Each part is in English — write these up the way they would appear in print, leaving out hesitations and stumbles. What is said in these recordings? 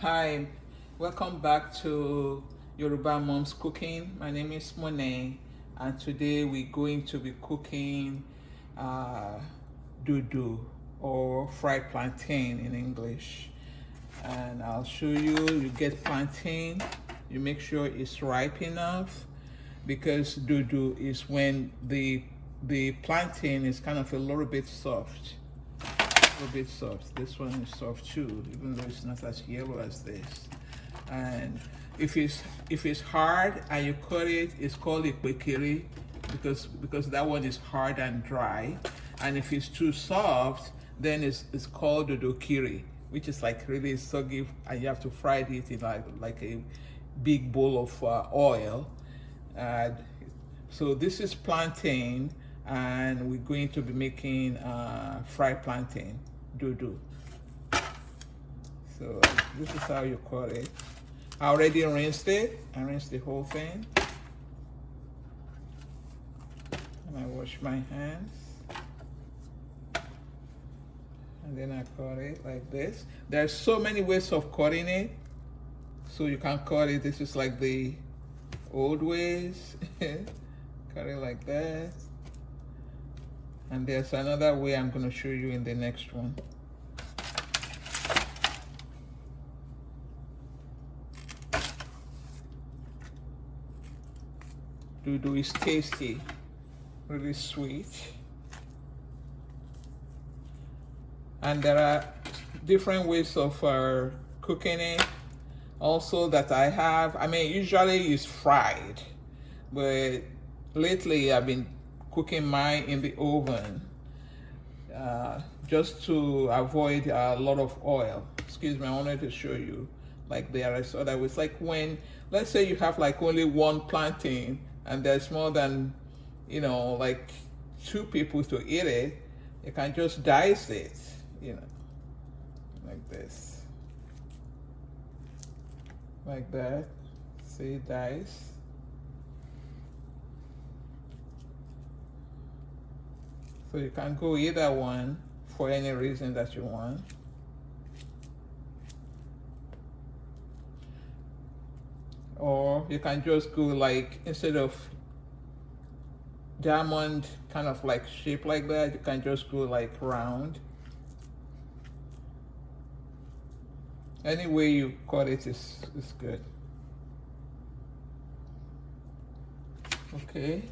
Hi, welcome back to Yoruba Mom's Cooking. My name is Monet, and today we're going to be cooking Dodo, or fried plantain in English. And I'll show you. You get plantain, you make sure it's ripe enough, because Dodo is when the plantain is kind of a little bit soft. A little bit soft. This one is soft too, even though it's not as yellow as this. And if it's hard and you cut it, it's called a kwekere, because that one is hard and dry. And if it's too soft, then it's called dodokiri, which is like really soggy, and you have to fry it in like a big bowl of oil. So this is plantain, and we're going to be making fried plantain dodo. So this is how you cut it. I already rinsed it. I rinsed the whole thing, and I wash my hands, and then I cut it like this. There's so many ways of cutting it, so you can cut it. This is like the old ways. Cut it like that. And there's another way I'm going to show you in the next one. Dodo is tasty, really sweet. And there are different ways of cooking it also that I have. I mean, usually it's fried, but lately I've been cooking mine in the oven, just to avoid a lot of oil. Excuse me, I wanted to show you, like there is other ways. Like when, let's say you have like only one plantain and there's more than, like 2 people to eat it, you can just dice it, like this. Like that. See, dice. So you can go either one for any reason that you want. Or you can just go like, instead of diamond kind of like shape like that, you can just go like round. Any way you cut it is good. Okay.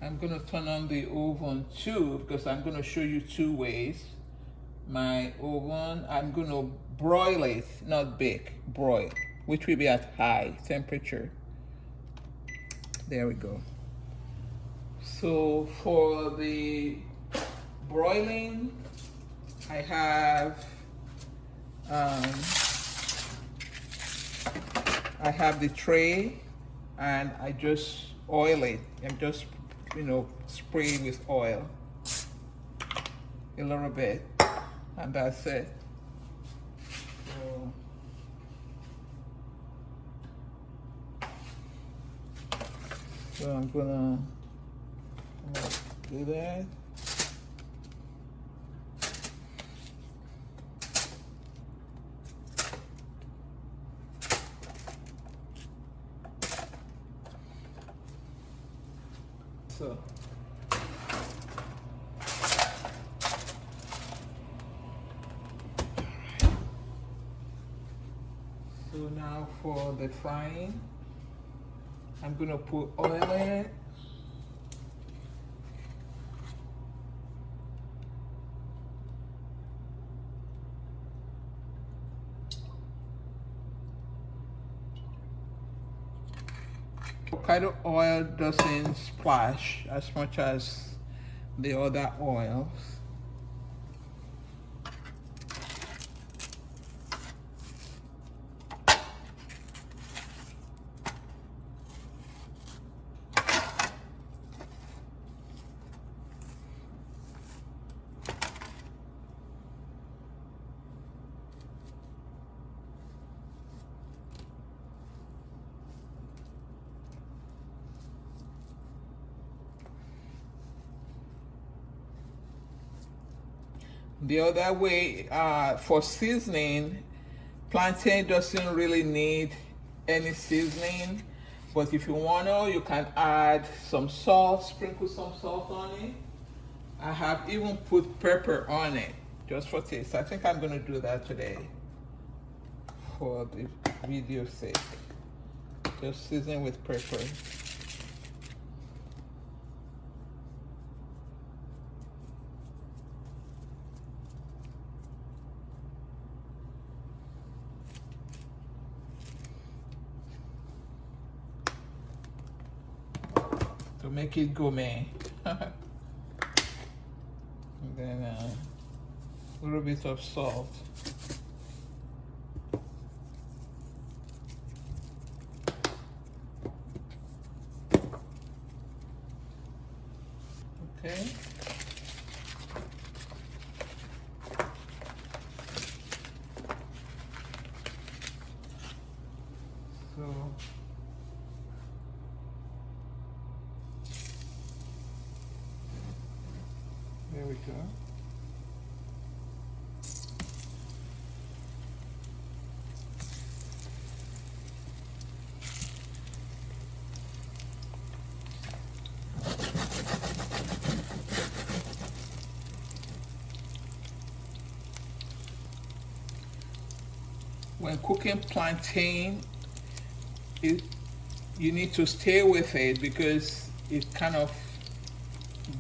I'm going to turn on the oven too, because I'm going to show you 2 ways. My oven, I'm going to broil it, not bake, broil, which will be at high temperature. There we go. So for the broiling, I have the tray, and I just oil it. I'm just spray with oil a little bit, and that's it. So I'm gonna do that. So now for the frying, I'm gonna put oil in it. Avocado oil doesn't splash as much as the other oils. The other way, for seasoning, Plantain doesn't really need any seasoning, but if you want to, you can add some salt, sprinkle some salt on it. I have even put pepper on it just for taste. I think I'm going to do that today for the video's sake. Just season with pepper. To make it gourmet. And then a little bit of salt. Okay. So there we go. When cooking plantain, you need to stay with it because it kind of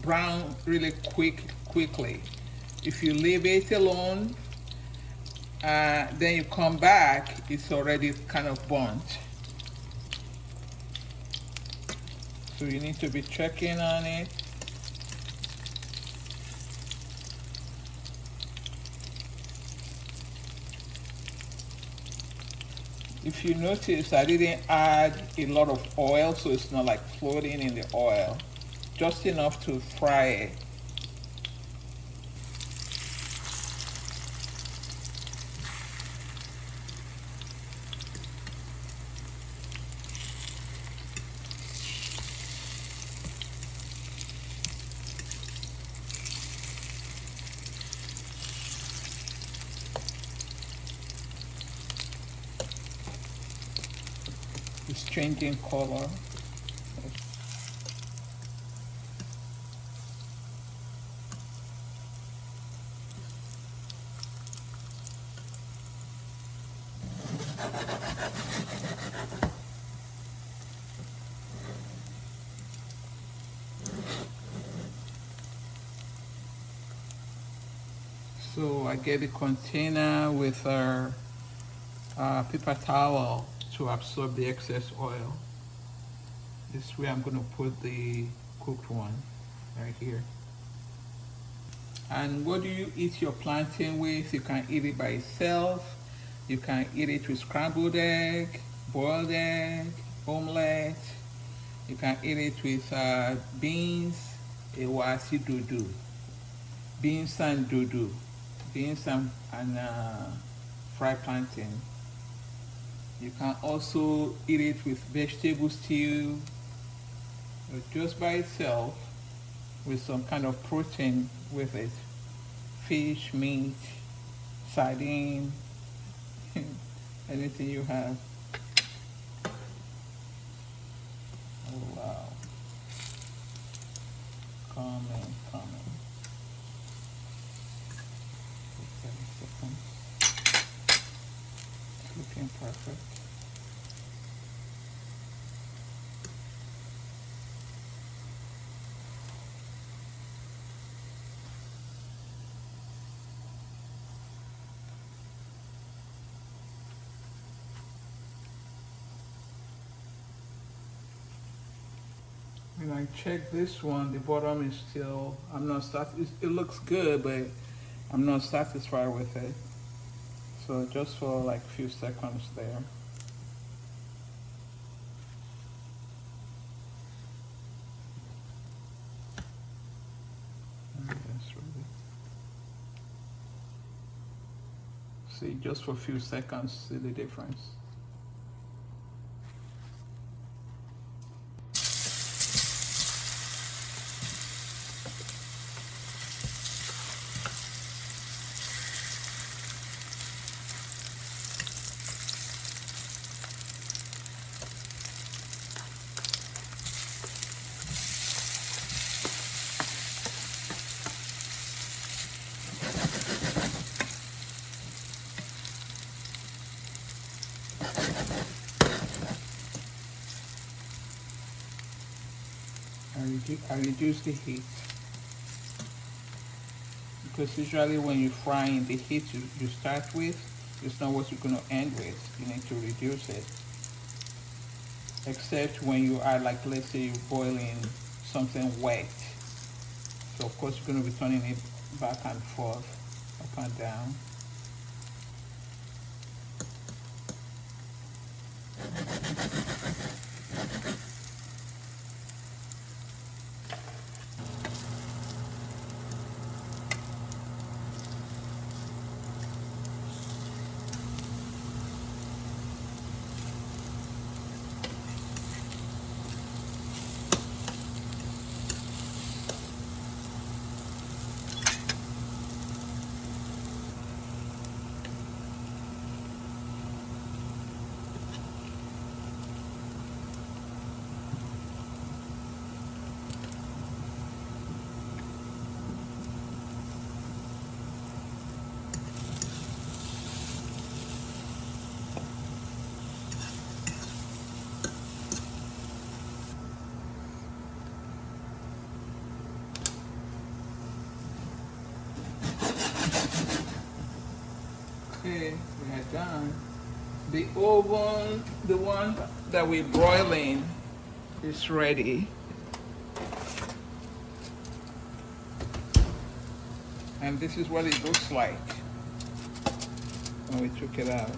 brown really quickly. If you leave it alone, then you come back, it's already kind of burnt. So you need to be checking on it. If you notice, I didn't add a lot of oil, so it's not like floating in the oil. Just enough to fry it. It's changing color. So I get a container with our paper towel to absorb the excess oil. This way I'm going to put the cooked one right here. And what do you eat your plantain with? You can eat it by itself. You can eat it with scrambled egg, boiled egg, omelette. You can eat it with beans, ewasi dodo. Beans and dodo. Beans and fried plantain. You can also eat it with vegetable stew, or just by itself, with some kind of protein with it. Fish, meat, sardine, anything you have. Oh wow. Come in. It's looking perfect. When I check this one, the bottom is still, I'm not satisfied. It looks good, but I'm not satisfied with it. So just for like a few seconds there. And that's ready. See, just for a few seconds, see the difference. I reduce the heat because usually when you fry in the heat you start with, it's not what you're going to end with. You need to reduce it. Except when you are, like, let's say you're boiling something wet. So of course you're going to be turning it back and forth, up and down. Okay, we are done. The oven, the one that we're broiling, is ready. And this is what it looks like when we took it out.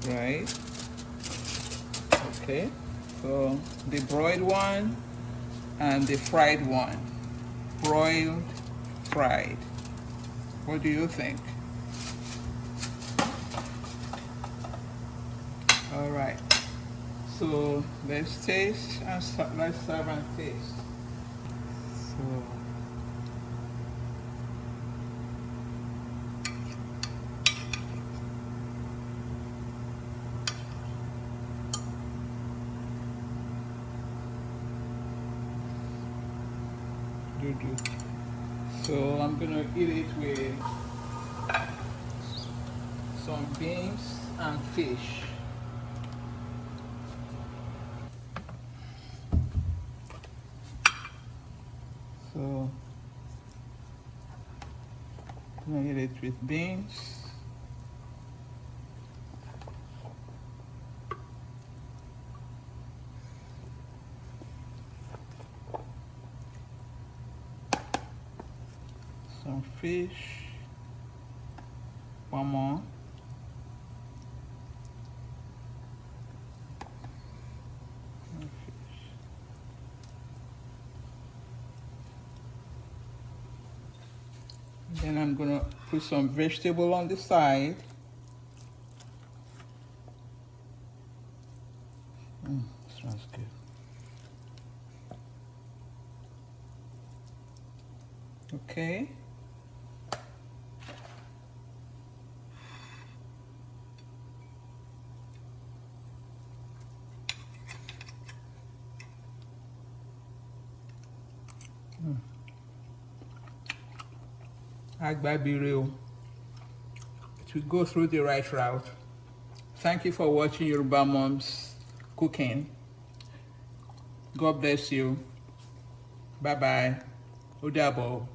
Right? Okay, so the broiled one and the fried one. Broiled, fried. What do you think? All right. So let's taste and let's serve and taste. So Dodo. So I'm gonna eat it with some beans and fish. So I'm gonna eat it with beans. Some fish. One more. Then I'm gonna put some vegetable on the side. Smells good. Okay. Agbabire. It will go through the right route. Thank you for watching Yoruba Mom's cooking. God bless you. Bye bye. Ó dàbọ̀.